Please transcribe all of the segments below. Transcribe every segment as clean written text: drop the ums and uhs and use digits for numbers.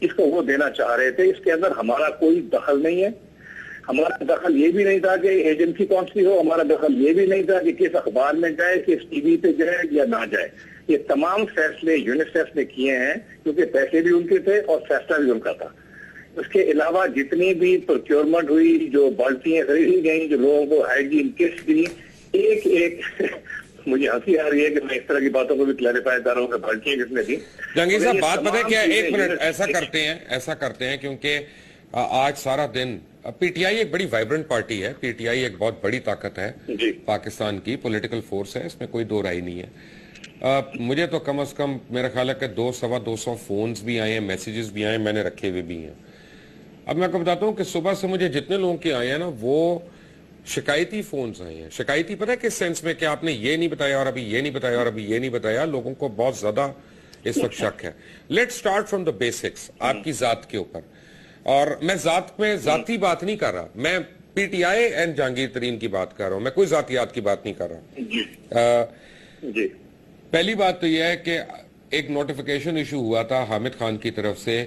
اس کو وہ دینا چاہ رہے تھے. اس کے اندر ہمارا کوئی دخل نہیں ہے. ہمارا دخل یہ بھی نہیں تھا کہ ایجنسی کون سی ہو, ہمارا دخل یہ بھی نہیں تھا کہ کس اخبار میں جائے, کس ٹی وی پہ جائے یا نہ جائے. یہ تمام فیصلے یونیسیف نے کیے ہیں کیونکہ پیسے بھی ان کے تھے اور فیصلہ بھی ان کا تھا. اس کے علاوہ جتنی بھی پروکیورمنٹ ہوئی, جو بالٹیاں خریدی گئیں, جو لوگوں کو ہائیجین کٹس دی, ایک ایک مجھے ہنسی آ رہی ہے کہ میں اس طرح کی باتوں کو بھی کلیریفائی کر رہا ہوں کہ بالٹیاں کس نے دی. جہانگیر صاحب بات پتہ ہے کیا, ایک منٹ ایسا کرتے ہیں کیونکہ آج سارا دن پی ٹی آئی ایک بڑی وائبرنٹ پارٹی ہے. پی ٹی آئی ایک بہت بڑی طاقت ہے پاکستان کی, پولیٹیکل فورس ہے, اس میں کوئی دو رائے نہیں ہے. مجھے تو کم از کم میرا خیال ہے کہ 200-250 فونز بھی آئے ہیں, میسیجز بھی آئے ہیں, میں نے رکھے ہوئے بھی ہیں. اب میں آپ کو بتاتا ہوں کہ صبح سے مجھے جتنے لوگوں کے آئے ہیں نا وہ شکایتی فونز آئے ہیں. شکایتی پتہ ہے کس سینس میں کہ آپ نے یہ نہیں بتایا اور ابھی یہ نہیں بتایا اور ابھی یہ نہیں بتایا. لوگوں کو بہت زیادہ اس وقت شک ہے. Let start from the basics, آپ کی ذات کے اوپر. اور میں ذات میں ذاتی بات نہیں کر رہا, میں P T I and Jahangir Tareen کی بات کر رہا ہوں, میں کوئی ذاتیات کی بات نہیں کر رہا. پہلی بات تو یہ ہے کہ ایک نوٹیفیکیشن ایشو ہوا تھا حامد خان کی طرف سے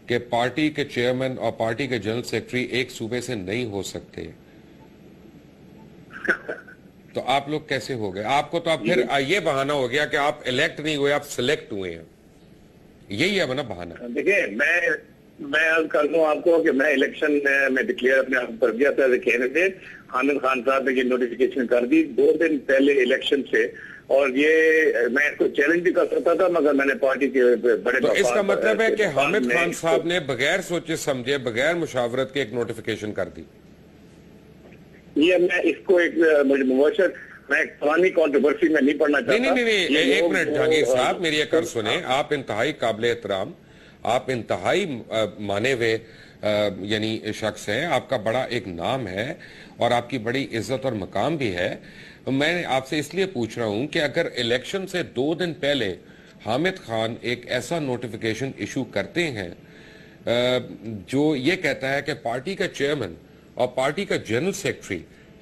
کہ پارٹی کے چیئرمین اور پارٹی کے جنرل سیکرٹری ایک صوبے سے نہیں ہو سکتے. تو آپ لوگ کیسے ہو گئے؟ آپ کو تو اب پھر یہ بہانہ ہو گیا کہ آپ الیکٹ نہیں ہوئے, آپ سلیکٹ ہوئے ہیں. یہی ہے نا بہانہ. دیکھیں میں عرض کر دوں آپ کو کہ میں الیکشن میں ڈکلیئر اپنے آپ کر دیا تھا کینڈیڈیٹ. حامد خان صاحب نے یہ نوٹیفیکیشن کر دی 2 دن پہلے الیکشن سے, اور یہ میں اس کو چیلنج بھی کر سکتا تھا مگر میں نے پارٹی کے بڑے. تو اس کا مطلب ہے کہ حامد خان صاحب نے بغیر سوچے سمجھے, بغیر مشاورت کے ایک نوٹیفیکیشن کر دی. یہ میں اس کو ایک مباشر میں قومی کنٹروورسی میں نہیں پڑھنا چاہتا. نہیں, ایک منٹ جہانگیر صاحب میری ایک عرض سنیں. آپ انتہائی قابل احترام, آپ انتہائی مانے ہوئے یعنی شخص ہیں, آپ کا بڑا ایک نام ہے اور آپ کی بڑی عزت اور مقام بھی ہے. میں آپ سے اس لیے پوچھ رہا ہوں کہ اگر الیکشن سے 2 دن پہلے حامد خان ایک ایسا نوٹیفیکیشن ایشو کرتے ہیں جو یہ کہتا ہے کہ پارٹی کا چیئرمین اور پارٹی کا جنرل سیکرٹری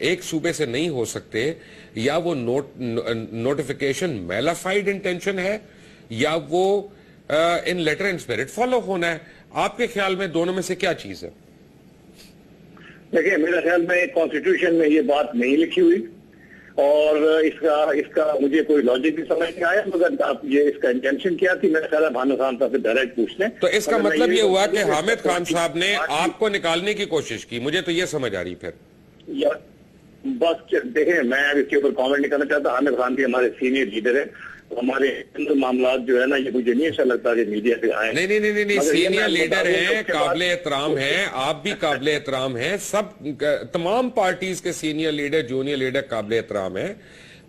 ایک صوبے سے نہیں ہو سکتے, یا وہ نوٹیفیکیشن میلافائڈ انٹینشن ہے یا وہ ان لیٹر اینڈ اسپرٹ فالو ہونا ہے, آپ کے خیال میں دونوں میں سے کیا چیز ہے؟ دیکھیں میرے خیال میں کانسٹیٹیوشن میں یہ بات نہیں لکھی ہوئی اور اس کا مجھے کوئی لاجک بھی سمجھ نہیں آیا, مگر آپ یہ اس کا انٹینشن کیا تھی میرے خیال ہے حامد خان صاحب سے ڈائریکٹ پوچھ لیں. تو اس کا مطلب یہ ہوا کہ حامد خان صاحب نے آپ کو نکالنے کی کوشش کی, مجھے تو یہ سمجھ آ رہی پھر. بس دیکھیں میں اس کے اوپر کامنٹ نہیں کرنا چاہتا. حامد خان بھی ہمارے سینئر لیڈر ہیں, ہمارے معاملات جو ہے نا یہ مجھے نہیں ایسا لگتا کہ میڈیا سے آئے. نہیں, سینئر لیڈر ہیں, قابل احترام ہیں, آپ بھی قابل احترام ہیں, سب تمام پارٹیز کے سینئر لیڈر جونیئر لیڈر قابل احترام ہیں.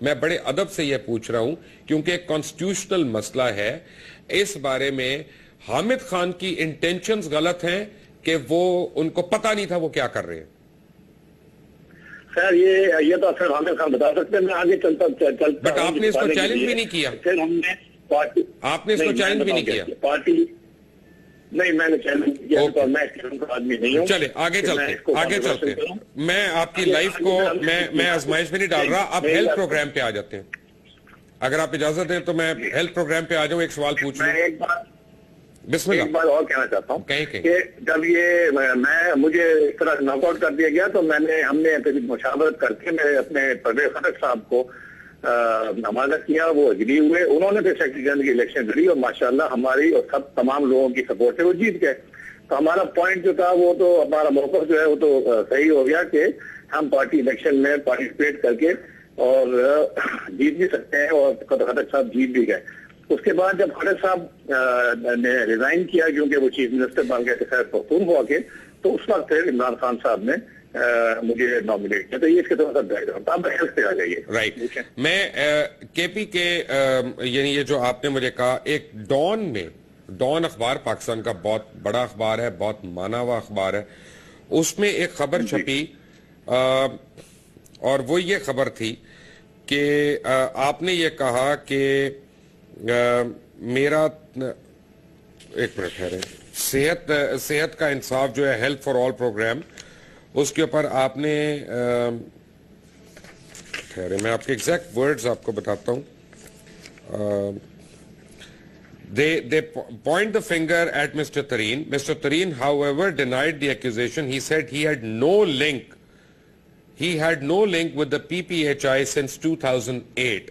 میں بڑے ادب سے یہ پوچھ رہا ہوں کیونکہ ایک کانسٹیٹیوشنل مسئلہ ہے. اس بارے میں حامد خان کی انٹینشنز غلط ہیں کہ وہ ان کو پتہ نہیں تھا وہ کیا کر رہے ہیں. خیر یہ تو پھر حامد خان بتا سکتے ہیں. میں آگے چلتا بٹ آپ نے اس کو چیلنج بھی نہیں کیا. پھر ہم نے پارٹی آپ نے اس کو چیلنج بھی نہیں کیا. پارٹی نہیں, میں نے چیلنج کیا تو میں آدمی نہیں ہوں. چلے آگے چلتے میں آپ کی لائف کو میں آزمائش میں نہیں ڈال رہا. آپ ہیلتھ پروگرام پہ آ جاتے ہیں, اگر آپ اجازت دیں تو میں ہیلتھ پروگرام پہ آ جاؤں. ایک سوال پوچھ لوں. بسم اللہ. ایک بات اور کہنا چاہتا ہوں کہیں کہ جب یہ مجھے اس طرح ناک آؤٹ کر دیا گیا تو ہم نے مشاورت کر کے میں اپنے پرویز خٹک صاحب کو حمایت کیا, وہ اگری ہوئے, انہوں نے پھر سیکرٹری جنرل کی الیکشن لڑی اور ماشاءاللہ ہماری اور سب تمام لوگوں کی سپورٹ سے وہ جیت گئے. تو ہمارا پوائنٹ جو تھا وہ تو ہمارا موقف جو ہے وہ تو صحیح ہو گیا کہ ہم پارٹی الیکشن میں پارٹیسپیٹ کر کے اور جیت بھی سکتے ہیں, اور خٹک صاحب جیت بھی گئے. اس کے بعد جب خٹک صاحب نے ریزائن کیا کیونکہ وہ چیف منسٹر بن گئے تھے خیر پختون ہوا کے, تو اس وقت پھر عمران خان صاحب نے مجھے نامنیٹ کیا. تو یہ اس کے طرح بیک گراؤنڈ. آپ ہیلتھ پہ آ جائیے. رائٹ. میں کے پی کے یعنی یہ جو آپ نے مجھے کہا, ایک ڈان اخبار پاکستان کا بہت بڑا اخبار ہے, بہت مانا ہوا اخبار ہے, اس میں ایک خبر چھپی اور وہ یہ خبر تھی کہ آپ نے یہ کہا کہ میرا ایک منٹ ٹھہرے, صحت کا انصاف جو ہے ہیلتھ فار آل پروگرام, اس کے اوپر آپ نے ٹھہرے میں آپ کے ایگزیکٹ ورڈز آپ کو بتاتا ہوں. They point the finger at Mr. Tareen. Mr. Tareen, however, denied the accusation. He said he had no link. He had no link with the PPHI since 2008.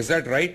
Is that right?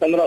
15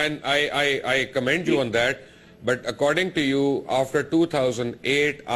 and I commend you on that. But according to you, after 2008,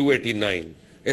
289,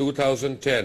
2010.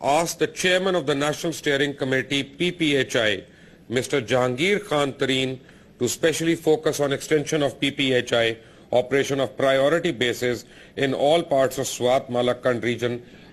asked the chairman of the National Steering Committee PPHI, Mr. Jahangir Khan Tareen, to specially focus on extension of PPHI operation of priority bases in all parts of Swat Malakand region.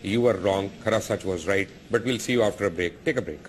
you were wrong. Khara Sach was right. But we'll see you after a break. Take a break.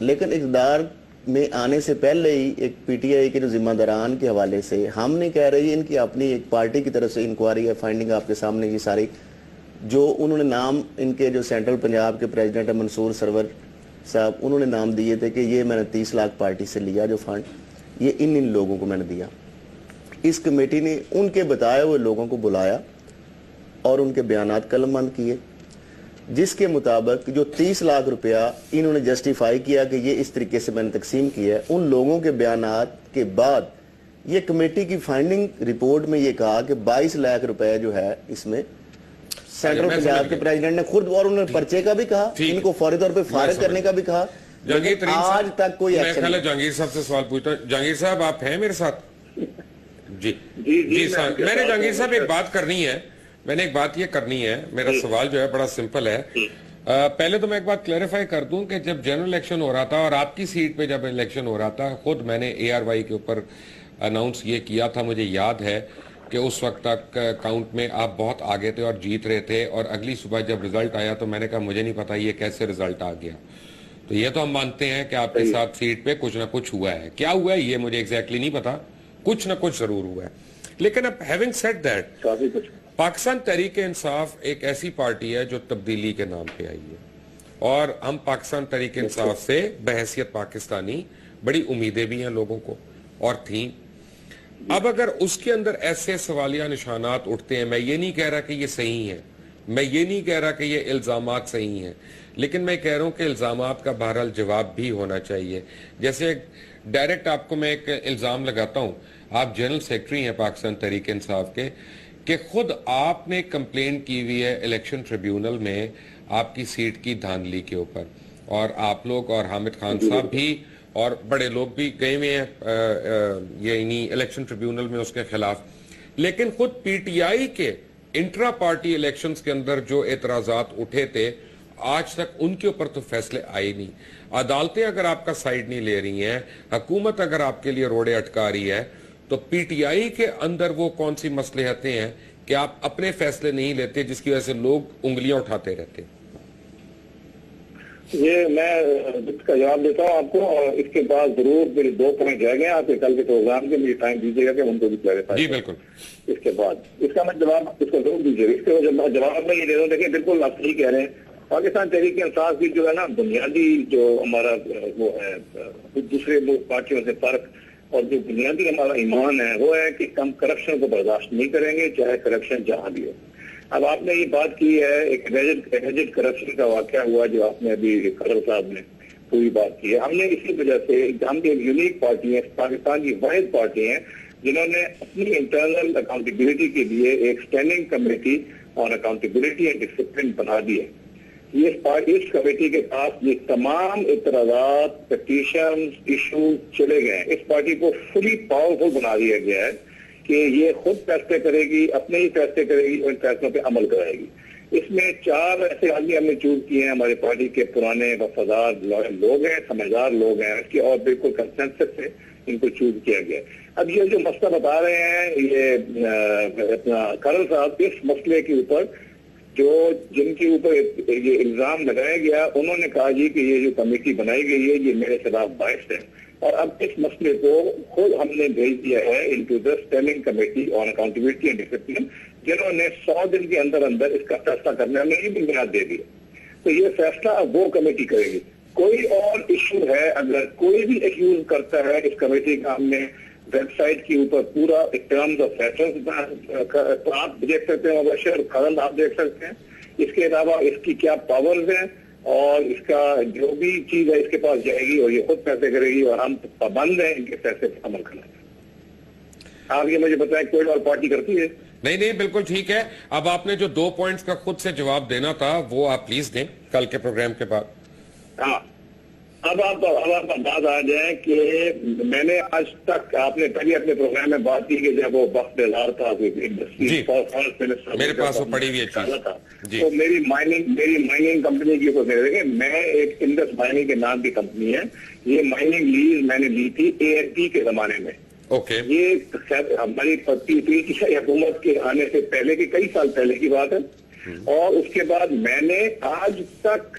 لیکن اقتدار میں آنے سے پہلے ہی ایک پی T آئی کے جو ذمہ داران کے حوالے سے ہم نہیں کہہ رہے ان کی اپنی ایک پارٹی کی طرف سے انکوائری ہے، فائنڈنگ آپ کے سامنے یہ ساری، جو انہوں نے نام ان کے جو سینٹرل پنجاب کے پریزیڈنٹ ہیں منصور سرور صاحب، انہوں نے نام دیے تھے کہ یہ میں نے 30 لاکھ پارٹی سے لیا جو فنڈ، یہ ان لوگوں کو میں نے دیا۔ اس کمیٹی نے ان کے بتائے ہوئے لوگوں کو بلایا اور ان کے بیانات قلم بند کیے، جس کے مطابق جو 30 لاکھ روپیہ انہوں نے جسٹیفائی کیا کہ یہ اس طریقے سے میں نے تقسیم کیا ہے، ان لوگوں کے بیانات کے بعد یہ کمیٹی کی فائنڈنگ رپورٹ میں یہ کہا کہ 22 لاکھ روپے جو ہے اس میں سینٹرل پنجاب کے پریزیڈنٹ نے خود، اور انہوں نے پرچے کا بھی کہا، ان کو فوری طور پہ فارغ کرنے کا بھی کہا، لیکن آج تک کوئی ایکشن نہیں۔ جہانگیر صاحب سے سوال پوچھتا ہوں، جہانگیر صاحب آپ ہیں میرے ساتھ؟ جی صاحب، میں نے جہانگیر صاحب ایک بات کرنی ہے، میں نے ایک بات یہ کرنی ہے، میرا سوال جو ہے بڑا سمپل ہے۔ پہلے تو میں ایک بات کلیریفائی کر دوں کہ جب جنرل الیکشن ہو رہا تھا اور آپ کی سیٹ پہ جب الیکشن ہو رہا تھا، خود میں نے اے آر وائی کے اوپر اناؤنس یہ کیا تھا، مجھے یاد ہے کہ اس وقت تک کاؤنٹ میں آپ بہت آگے تھے اور جیت رہے تھے، اور اگلی صبح جب رزلٹ آیا تو میں نے کہا مجھے نہیں پتا یہ کیسے رزلٹ آ گیا۔ تو یہ تو ہم مانتے ہیں کہ آپ کے ساتھ سیٹ پہ کچھ نہ کچھ ہوا ہے، کیا ہوا ہے یہ مجھے ایگزیکٹلی نہیں پتا، کچھ نہ کچھ ضرور ہوا ہے۔ لیکن اب having said that, Pakistan Tehreek Insaf ایک ایسی پارٹی ہے جو تبدیلی کے نام پہ آئی ہے، اور ہم پاکستان تحریک انصاف سے بحیثیت پاکستانی بڑی امیدیں بھی ہیں لوگوں کو اور تھیں۔ اب اگر اس کے اندر ایسے سوالیہ نشانات اٹھتے ہیں، میں یہ نہیں کہہ رہا کہ یہ صحیح ہے، میں یہ نہیں کہہ رہا کہ یہ الزامات صحیح ہیں، لیکن میں کہہ رہا ہوں کہ الزامات کا بہرحال جواب بھی ہونا چاہیے۔ جیسے ڈائریکٹ آپ کو میں ایک الزام لگاتا ہوں، آپ جنرل سیکرٹری ہیں پاکستان تحریک انصاف کے، کہ خود آپ نے کمپلین کی ہوئی ہے الیکشن ٹریبیونل میں آپ کی سیٹ کی دھاندلی کے اوپر، اور آپ لوگ اور حامد خان صاحب بھی اور بڑے لوگ بھی گئے ہوئے ہیں یعنی الیکشن ٹریبیونل میں اس کے خلاف، لیکن خود پی ٹی آئی کے انٹرا پارٹی الیکشنز کے اندر جو اعتراضات اٹھے تھے آج تک ان کے اوپر تو فیصلے آئے نہیں۔ عدالتیں اگر آپ کا سائیڈ نہیں لے رہی ہیں، حکومت اگر آپ کے لیے روڑے اٹکا رہی ہے، تو پی ٹی آئی کے اندر وہ کون سی مصلحتیں ہیں کہ آپ اپنے فیصلے نہیں لیتے جس کی وجہ سے لوگ انگلیاں اٹھاتے رہتے؟ یہ میں اس کا جواب دیتا ہوں آپ کو، اور اس کے بعد ضرور میرے 2 پوائنٹ رہ گئے ہیں آپ کے کل کے پروگرام کے، مجھے ٹائم دیجیے گا کہ ان کو بھی کلیریفائی۔ جی بالکل، اس کے بعد اس کا میں جواب اس کو ضرور دیجیے گا۔ اس کے جواب میں یہ دے دوں، دیکھیں بالکل آپ صحیح کہہ رہے ہیں، پاکستان تحریک انصاف کی جو ہے نا بنیادی جو ہمارا وہ ہے دوسرے پارٹیوں سے فرق، اور جو بنیادی ہمارا ایمان ہے وہ ہے کہ ہم کرپشن کو برداشت نہیں کریں گے، چاہے کرپشن جہاں بھی ہو۔ اب آپ نے یہ بات کی ہے، ایک ایجنٹ کرپشن کا واقعہ ہوا جو آپ نے ابھی خضر صاحب نے پوری بات کی ہے۔ ہم نے اسی وجہ سے، ہم ایک یونیک پارٹی ہے، پاکستان کی واحد پارٹی ہے جنہوں نے اپنی انٹرنل اکاؤنٹیبلٹی کے لیے ایک standing committee on accountability and discipline بنا دی ہے۔ اس کمیٹی کے پاس یہ تمام اعتراضات، پٹیشن، ایشو چلے گئے ہیں۔ اس پارٹی کو فلی پاورفل بنا دیا گیا ہے کہ یہ خود فیصلے کرے گی، اپنے ہی فیصلے کرے گی اور ان فیصلوں پہ عمل کرے گی۔ اس میں 4 ایسے آدمی ہم نے چوز کیے ہیں، ہمارے پارٹی کے پرانے وفادار لوگ ہیں، سمجھدار لوگ ہیں اس کی، اور بالکل کنسنسس سے ان کو چوز کیا گیا۔ اب یہ جو مسئلہ بتا رہے ہیں یہ اپنا کرل صاحب، اس مسئلے کے اوپر جن کے اوپر یہ الزام لگایا گیا، انہوں نے کہا جی کہ یہ جو کمیٹی بنائی گئی ہے یہ میرے خلاف باعث ہے، اور اب اس مسئلے کو خود ہم نے بھیج دیا ہے into the standing committee on accountability and discipline, جنہوں نے 100 دن کے اندر اندر اس کا فیصلہ کرنے میں یہ بنیاد دے دیا۔ تو یہ فیصلہ اب وہ کمیٹی کرے گی۔ کوئی اور ایشو ہے، اگر کوئی بھی ایکیوز کرتا ہے اس کمیٹی کا، ہم نے ویب سائٹ کے اوپر پورا ٹرمز آف ریفرنس آپ دیکھ سکتے ہیں، مبشر خالد آپ دیکھ سکتے ہیں۔ اس کے علاوہ اس کی کیا پاورز ہیں اور اس کا جو بھی چیز ہے اس کے پاس جائے گی اور یہ خود فیصلے کرے گی، اور ہم پابند ہیں ان کے فیصلے پر عمل کرنے میں۔ آپ یہ مجھے بتائیں کوئی اور پارٹی کرتی ہے؟ نہیں بالکل ٹھیک ہے۔ اب آپ نے جو 2 پوائنٹس کا خود سے جواب دینا تھا وہ آپ پلیز دیں کل کے پروگرام کے بعد۔ ہاں، اب آپ بات آ جائیں کہ میں نے آج تک، آپ نے پہلے اپنے پروگرام میں بات کی کہ جب وہ وقت بیدار تھا میرے پاس وہ پڑی ہوئی چیز تھا، تو میری مائننگ کمپنی کے اوپر دیکھیں، میں ایک انڈس مائننگ کے نام کی کمپنی ہے، یہ مائننگ لیز میں نے لی تھی اے ایس پی کے زمانے میں۔ یہ ہماری پی حکومت کے آنے سے پہلے کے کئی سال پہلے کی بات ہے، اور اس کے بعد میں نے آج تک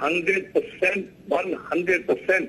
100%, 100%।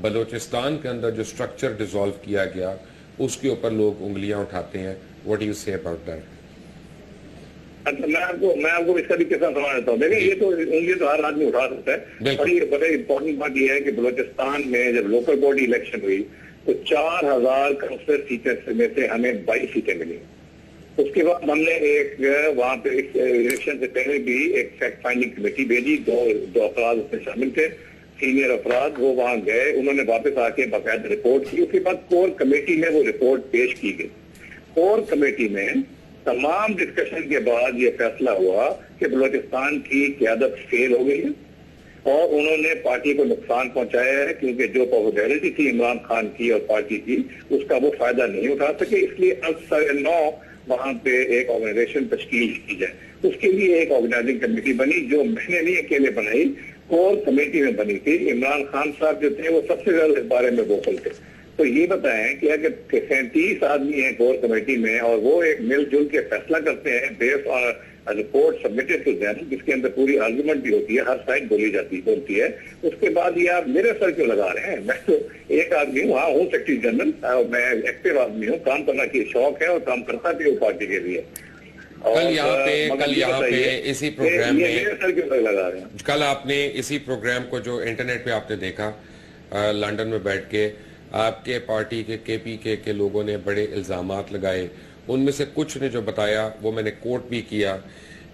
بلوچستان کے اندر جو اسٹرکچر ڈیزالو کیا گیا اس کے اوپر لوگ انگلیاں اٹھاتے ہیں. واٹ ڈو یو سے اباؤٹ دیٹ؟ میں آپ کو اس کا بھی قصہ سنا دیتا ہوں. دیکھیں یہ تو انگلی تو ہر آدمی اٹھا سکتا ہے, اور یہ بڑے امپورٹنٹ بات یہ ہے کہ بلوچستان میں جب لوکل باڈی الیکشن ہوئی تو 4000 کونسلر سیٹیں میں سے ہمیں 22 سیٹیں ملی. اس کے بعد ہم نے ایک وہاں پہ الیکشن سے پہلے بھی ایک فیکٹ فائنڈنگ کمیٹی بھیجی, دو افراد اس میں شامل تھے, سینئر افراد. وہ وہاں گئے, انہوں نے واپس آ کے باقاعدہ رپورٹ کی. اس کے بعد کور کمیٹی میں وہ رپورٹ پیش کی گئی. کور کمیٹی میں تمام ڈسکشن کے بعد یہ فیصلہ ہوا کہ بلوچستان کی قیادت فیل ہو گئی ہے اور انہوں نے پارٹی کو نقصان پہنچایا ہے, کیونکہ جو پاپولیرٹی تھی عمران خان کی اور پارٹی کی اس کا وہ فائدہ نہیں اٹھا سکے. اس لیے اب وہاں پہ ایک آرگنائزیشن تشکیل کی جائے. اس کے لیے ایک آرگنائزنگ کمیٹی بنی جو میں نے نہیں اکیلے بنائی, کور کمیٹی میں بنی تھی. عمران خان صاحب جو تھے وہ سب سے زیادہ اس بارے میں ووکل تھے. تو یہ بتائیں کہ اگر 37 آدمی ہیں کور کمیٹی میں اور وہ ایک مل جل کے فیصلہ کرتے ہیں بیس آن رپورٹ سبمٹڈ ٹو دیم, جس کے اندر پوری آرگومنٹ بھی ہوتی ہے, ہر سائڈ بولتی ہے, اس کے بعد یہ آپ میرے سر کیوں لگا رہے ہیں؟ میں تو ایک آدمی ہوں, ہاں ہوں سیکرٹری جنرل, میں ایکٹیو آدمی ہوں, کام کرنا کی شوق ہے اور کام کرتا بھی ہوں پارٹی کے لیے. کل یہاں پہ اسی پروگرام میں کل آپ نے اسی پروگرام کو جو انٹرنیٹ پہ آپ نے دیکھا لندن میں بیٹھ کے, آپ کے پارٹی کے KPK کے لوگوں نے بڑے الزامات لگائے. ان میں سے کچھ نے جو بتایا وہ میں نے کوٹ بھی کیا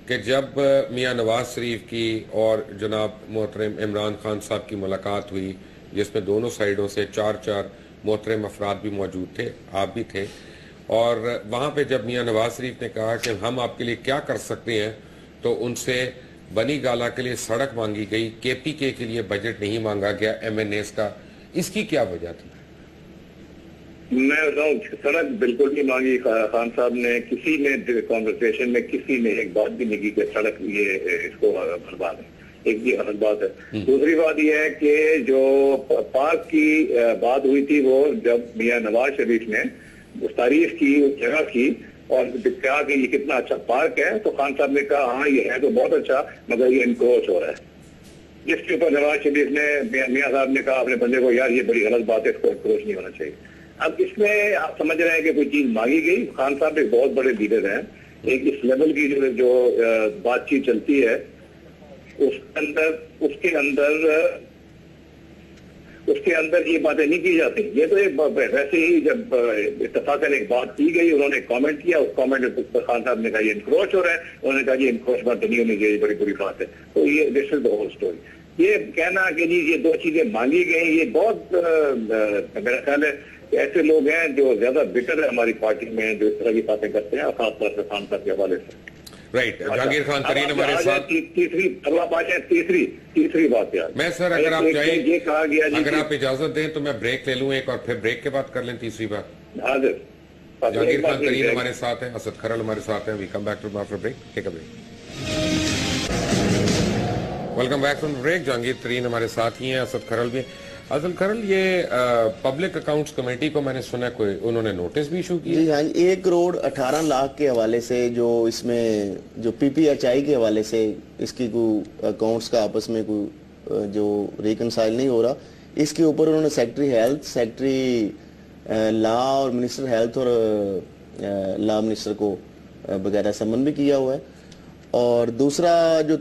کہ جب میاں نواز شریف کی اور جناب محترم عمران خان صاحب کی ملاقات ہوئی, جس میں دونوں سائیڈوں سے 4 محترم افراد بھی موجود تھے, آپ بھی تھے, اور وہاں پہ جب میاں نواز شریف نے کہا کہ ہم آپ کے لیے کیا کر سکتے ہیں, تو ان سے بنی گالا کے لیے سڑک مانگی گئی, KPK کے لیے بجٹ نہیں مانگا گیا MNAs کا. اس کی کیا وجہ تھی؟ میں بتاؤں, سڑک بالکل نہیں مانگی خان صاحب نے. کسی نے کانورسیشن میں کسی نے ایک بات بھی نہیں کی کہ سڑک یہ اس کو برباد ہے. ایک یہ غلط بات ہے. دوسری بات یہ ہے کہ جو پارک کی بات ہوئی تھی, وہ جب میاں نواز شریف نے اس تعریف کی اس جگہ کی اور کہا کہ یہ کتنا اچھا پارک ہے, تو خان صاحب نے کہا ہاں یہ ہے تو بہت اچھا, مگر یہ انکروچ ہو رہا ہے. جس کے اوپر نواز شریف نے میاں صاحب نے کہا اپنے بندے کو, یار یہ بڑی غلط بات ہے, اس کو انکروچ نہیں ہونا چاہیے. اب اس میں آپ سمجھ رہے ہیں کہ کوئی چیز مانگی گئی. خان صاحب ایک بہت بڑے لیڈر ہیں, ایک اس لیول کی جو بات چیت چلتی ہے اس کے اندر یہ باتیں نہیں کی جاتی. یہ تو ایک ویسے ہی جب اتفاقاً ایک بات کی گئی, انہوں نے کامنٹ کیا, اس کامنٹ پر خان صاحب نے کہا یہ انکروچ ہو رہا ہے, انہوں نے کہا یہ انکروچ بات نہیں ہونی چاہیے, بڑی بری بات ہے. تو یہ دس از دی ہول اسٹوری. یہ کہنا کہ جی یہ 2 چیزیں مانگی گئی, یہ بہت میرا خیال ہے ایسے لوگ ہیں جو زیادہ بٹر ہے ہماری پارٹی میں, جو اس طرح کی باتیں کرتے ہیں, خاص طور سے خان صاحب کے حوالے سے. رائٹ, جہانگیر خان ترین ہمارے ساتھ. تیسری بات یار, میں سر اگر آپ چاہیں, یہ کہا گیا اگر آپ اجازت دیں تو میں بریک لے لوں ایک, اور پھر بریک کے بعد کر لیں تیسری بات. حاضر. جہانگیر خان ترین ہمارے ساتھ ہیں, اسد کھرل ہمارے ساتھ ہیں. We come back to after break. Take a break. Welcome back from break. Jahangir Tareen ہمارے ساتھ ہی ہیں, اسد کھرل بھی. اسد کھرل, یہ پبلک اکاؤنٹس کمیٹی کو میں نے سنا کوئی انہوں نے نوٹس بھی ایشو کیا. جی ہاں, 1 کروڑ 18 لاکھ کے حوالے سے جو اس میں جو PPHI کے حوالے سے اس کی کوئی اکاؤنٹس کا آپس میں کوئی جو ریکنسائل نہیں ہو رہا, اس کے اوپر انہوں نے سیکرٹری ہیلتھ, سیکرٹری لا اور منسٹر ہیلتھ اور لا منسٹر کو وغیرہ سمن بھی کیا ہوا ہے. اور دوسرا جو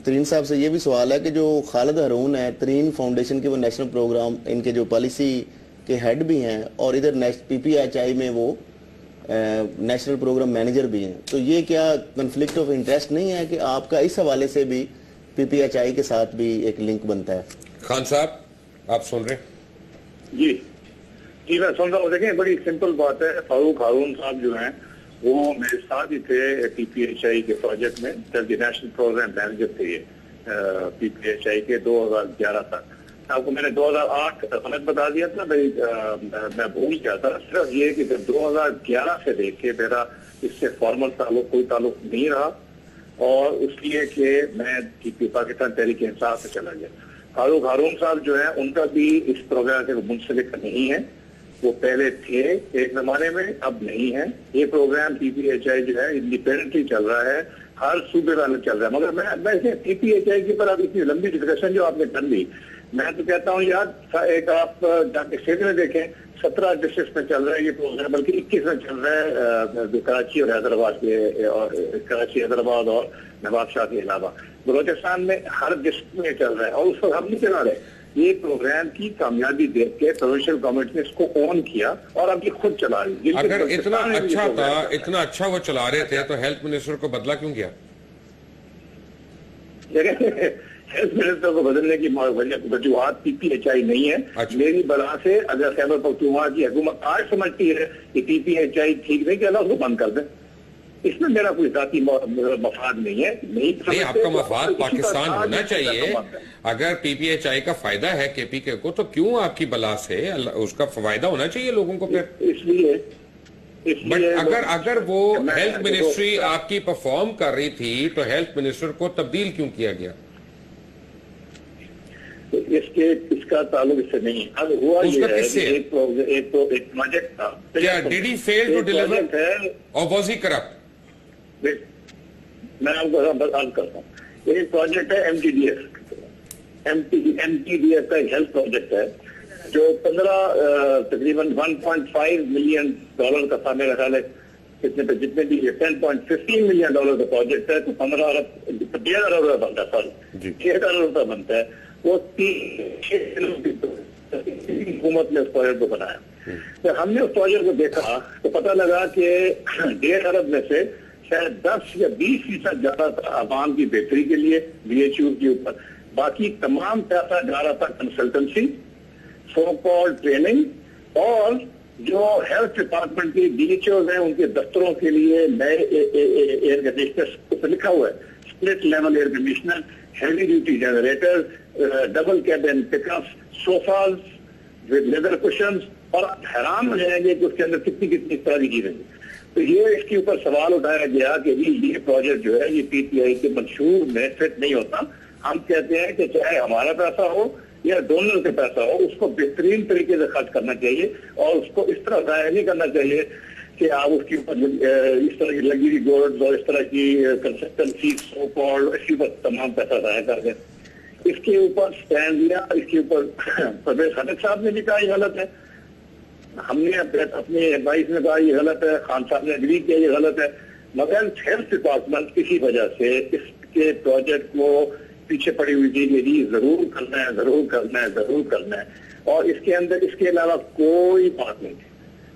ترین صاحب سے یہ بھی سوال ہے کہ جو خالد ہارون ہے ترین فاؤنڈیشن کے, وہ نیشنل پروگرام ان کے جو پالیسی کے ہیڈ بھی ہیں, اور ادھر PPHI میں وہ نیشنل پروگرام مینیجر بھی ہیں, تو یہ کیا کنفلکٹ آف انٹرسٹ نہیں ہے کہ آپ کا اس حوالے سے بھی PPHI کے ساتھ بھی ایک لنک بنتا ہے؟ خان صاحب آپ سن رہے ہیں؟ جی میں سن رہا ہوں. دیکھیں بڑی سمپل بات ہے. فاروق ہارون صاحب جو ہیں وہ میرے ساتھ ہی تھے PPHI کے پروجیکٹ میں, نیشنل پروگرام مینیجر تھے یہ PPHI کے 2011 تک. آپ کو میں نے 2008 غلط بتا دیا تھا, میں بھول گیا تھا. صرف یہ کہ 2011 سے لے کے میرا اس سے فارمل کوئی تعلق نہیں رہا, اور اس لیے کہ میں پاکستان تحریک انصاف سے چلا گیا. فاروق ہارون صاحب جو ہیں ان کا بھی اس پروگرام سے منسلک نہیں ہے. وہ پہلے تھے ایک زمانے میں, اب نہیں ہے. یہ پروگرام PPHI جو ہے انڈیپینڈنٹلی چل رہا ہے, ہر صوبے والے چل رہا ہے. مگر میں PPHI کے پر اب اتنی لمبی ڈسکشن جو آپ نے کر لی, میں تو کہتا ہوں یار ایک آپ اسٹیٹ میں دیکھیں 17 ڈسٹرکٹ میں چل رہا ہے یہ پروگرام، بلکہ 21 میں چل رہا ہے کراچی اور حیدرآباد کے، اور کراچی حیدرآباد اور نواب شاہ کے علاوہ بلوچستان میں ہر ڈسٹرکٹ میں چل رہا ہے، اور اس وقت ہم نہیں چلا رہے. یہ پروگرام کی کامیابی دیکھ کے پروونشل گورنمنٹ نے اس کو آن کیا اور اب یہ خود چلا رہی ہے. اگر اتنا اچھا تھا، اتنا اچھا وہ چلا رہے تھے تو ہیلتھ منسٹر کو بدلا کیوں کیا؟ ہیلتھ منسٹر کو بدلنے کی وجوہات پی پی ایچ آئی نہیں ہے. میری بلا سے اگر خیبر پختونخوا کی حکومت آج سمجھتی ہے کہ پی پی ایچ آئی ٹھیک نہیں چلا، اس کو بند کر دیں. اس میں میرا کوئی ذاتی مفاد نہیں ہے. نہیں، آپ کا مفاد پاکستان ہونا چاہیے. اگر پی پی ایچ آئی کا فائدہ ہے کے پی کے کو، تو کیوں آپ کی بلا سے اس کا فائدہ ہونا چاہیے لوگوں کو پھر. اس لیے بٹ اگر وہ ہیلتھ منسٹری آپ کی پرفارم کر رہی تھی تو ہیلتھ منسٹر کو تبدیل کیوں کیا گیا؟ اس کا تعلق اس سے نہیں ہے. اب ہوا یہ ہے کہ ایک پروجیکٹ تھا. کیا did he fail to deliver اور واز ہی کرپٹ؟ میں آپ کو عرض کرتا ہوں. ایک پروجیکٹ ہے ایم ٹی ڈی ایف کا ایک ہیلتھ پروجیکٹ ہے جو تقریباً 1.5 ملین ڈالر کا تھا. میرا خیال ہے جتنے بھی 10.15 ملین ڈالر کا پروجیکٹ ہے تو 15 ارب 1.5 ارب روپے بنتا ہے. سوری 6 ارب روپے بنتا ہے. وہ 6 دنوں کی حکومت نے اس پروجیکٹ کو بنایا. تو ہم نے اس پروجیکٹ کو دیکھا تو پتہ لگا کہ 1.5 ارب میں سے شاید 10 یا 20% جاتا تھا عوام کی بہتری کے لیے بی ایچ یو کے اوپر. باقی تمام پیسہ جا رہا تھا کنسلٹنسی، سو کال ٹریننگ، اور جو ہیلتھ ڈپارٹمنٹ کی ڈی ایچ اوز ہیں ان کے دفتروں کے لیے نئے ایئر کنڈیشنر لکھا ہوا ہے، split level air conditioner, heavy duty generator, double cabin pick up, sofas with leather cushions. اور آپ حیران ہو جائیں گے کہ اس کے اندر کتنی اس طرح کی چیزیں. تو یہ اس کے اوپر سوال اٹھایا گیا کہ یہ پروجیکٹ جو ہے یہ پی ٹی آئی کے منشور میں فٹ نہیں ہوتا. ہم کہتے ہیں کہ چاہے ہمارا پیسہ ہو یا ڈونر کا پیسہ ہو، اس کو بہترین طریقے سے خرچ کرنا چاہیے اور اس کو اس طرح ضائع نہیں کرنا چاہیے کہ آپ اس کے اوپر اس طرح کی لگژری گوڈز اور اس طرح کی کنسلٹنسی سو کال اس کے اوپر تمام پیسہ ضائع کر دیں. اس کے اوپر سٹینڈ لیا. اس کے اوپر پرویز خٹک صاحب نے بھی کہا یہ غلط ہے، ہم نے اپنے ایڈوائز میں کہا یہ غلط ہے، خان صاحب نے اگری کیا یہ غلط ہے. مگر ہیلتھ ڈپارٹمنٹ کسی وجہ سے اس کے پروجیکٹ کو پیچھے پڑی ہوئی تھی کہ جی ضرور کرنا ہے، ضرور کرنا ہے، ضرور کرنا ہے. اور اس کے اندر اس کے علاوہ کوئی بات نہیں تھی.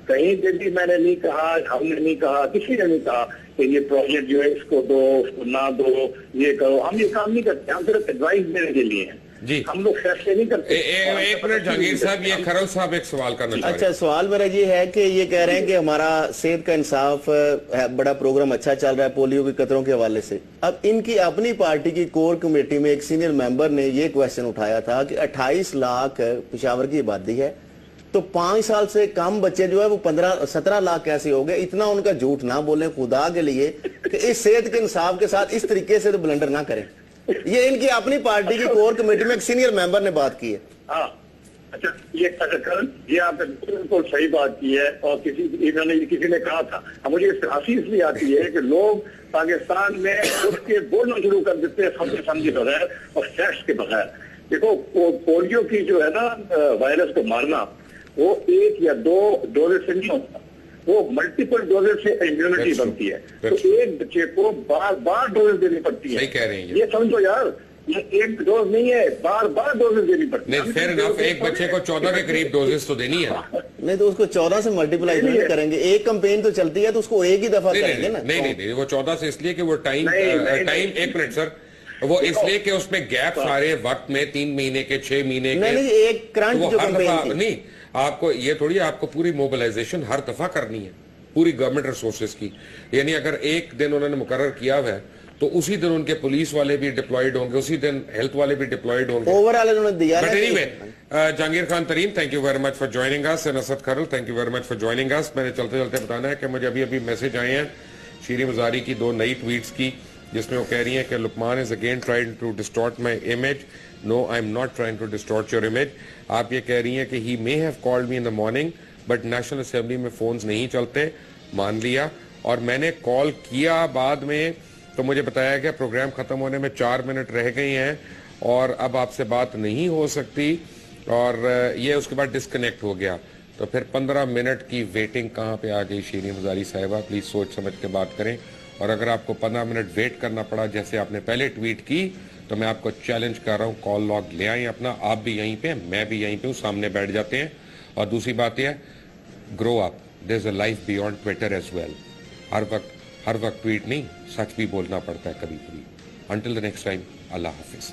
کہیں پہ بھی میں نے نہیں کہا، ہم نے نہیں کہا، کسی نے نہیں کہا کہ یہ پروجیکٹ جو ہے اس کو دو، اس کو نہ دو، یہ کرو. ہم یہ کام نہیں کرتے، ہم صرف ایڈوائز دینے کے لیے ہیں. جی ہم لوگ فیصلے نہیں کرتے. ایک منٹ جہانگیر صاحب، یہ کھرل صاحب ایک سوال کرنا چاہ رہے ہیں. اچھا، سوال میرا یہ ہے کہ یہ کہہ رہے ہیں کہ ہمارا صحت کا انصاف بڑا پروگرام اچھا چل رہا ہے پولیو کے قطروں کے حوالے سے. اب ان کی اپنی پارٹی کی کور کمیٹی میں ایک سینئر ممبر نے یہ کویسچن اٹھایا تھا کہ 28 لاکھ پشاور کی آبادی ہے تو 5 سال سے کم بچے جو ہے وہ 17 لاکھ کیسے ہو گئے. اتنا ان کا جھوٹ نہ بولیں خدا کے لیے کہ اس صحت کے انصاف کے ساتھ اس طریقے سے تو بلنڈر نہ کریں. یہ ان کی اپنی پارٹی کی کور کمیٹی میں ایک سینئر ممبر نے بات کی ہے. ہاں اچھا، یہ آپ نے بالکل صحیح بات کی ہے. اور کسی نے کہا تھا، مجھے اس سے ہنسی اس لیے آتی ہے کہ لوگ پاکستان میں اس کے بولنا شروع کر دیتے ہیں سمجھے بغیر اور فیکٹس کے بغیر. دیکھو پولیو کی جو ہے نا وائرس کو مارنا وہ 1 یا 2 ڈوزز سے نہیں ہوتا، وہ ملٹیپل ڈوزز سے امیونٹی بنتی ہے. تو ایک بچے کو بار بار ڈوزز دینی پڑتی ہے. صحیح کہہ رہے ہیں. یہ سمجھو یار، یہ ایک ڈوز نہیں ہے، بار بار ڈوزز دینی پڑتی ہے. نہیں، فیر انف، ایک بچے کو 14 کے قریب ڈوزز تو دینی ہے. نہیں تو اس کو 14 سے ملٹیپلائی نہیں کریں گے. ایک کمپین تو چلتی ہے تو اس کو ایک ہی دفعہ کریں گے نا. نہیں، وہ 14 سے اس لیے کہ وہ ٹائم 1 منٹ سر، وہ اس لیے کہ اس میں گیپ سارے وقت میں 3 مہینے کے 6 مہینے کے. نہیں، ایک کرنٹ جو کمپین تھی. نہیں، آپ کو یہ تھوڑی، آپ کو پوری موبلائزیشن ہر دفعہ کرنی ہے پوری گورنمنٹ ریسورسز کی. یعنی اگر ایک دن انہوں نے مقرر کیا ہوا ہے تو اسی دن ان کے پولیس والے بھی ڈپلائیڈ ہوں گے، اسی دن ہیلتھ والے بھی ڈپلائیڈ ہوں گے. اوورآل انہوں نے دیا. But anyway, Jahangir Khan Tareen, thank you very much for joining us. And Asad Kharal, thank you very much for joining us. میں نے چلتے چلتے بتانا ہے کہ مجھے ابھی میسج آئے ہیں شیریں مزاری کی 2 نئی ٹویٹس کی، جس میں وہ کہہ رہی ہیں کہ Luqman is again trying to distort my image. No, I am not trying to distort your image. آپ یہ کہہ رہی ہیں کہ he may have called me in the morning but National Assembly میں فونز نہیں چلتے. مان لیا. اور میں نے کال کیا بعد میں تو مجھے بتایا کہ پروگرام ختم ہونے میں 4 منٹ رہ گئی ہیں اور اب آپ سے بات نہیں ہو سکتی اور یہ اس کے بعد ڈسکنیکٹ ہو گیا. تو پھر 15 منٹ کی ویٹنگ کہاں پہ آ گئی شیرین ہزاری صاحبہ, پلیز سوچ سمجھ کے بات کریں. اور اگر آپ کو 15 منٹ ویٹ کرنا پڑا جیسے آپ نے پہلے ٹویٹ کی تو میں آپ کو چیلنج کر رہا ہوں, کال لاگ لے آئیں اپنا, آپ بھی یہیں پہ, میں بھی یہیں پہ ہوں, سامنے بیٹھ جاتے ہیں. اور دوسری بات یہ ہے, grow up, there is a life beyond Twitter as well. ہر وقت ٹویٹ نہیں, سچ بھی بولنا پڑتا ہے کبھی کبھی. انٹل دا نیکسٹ ٹائم, اللہ حافظ.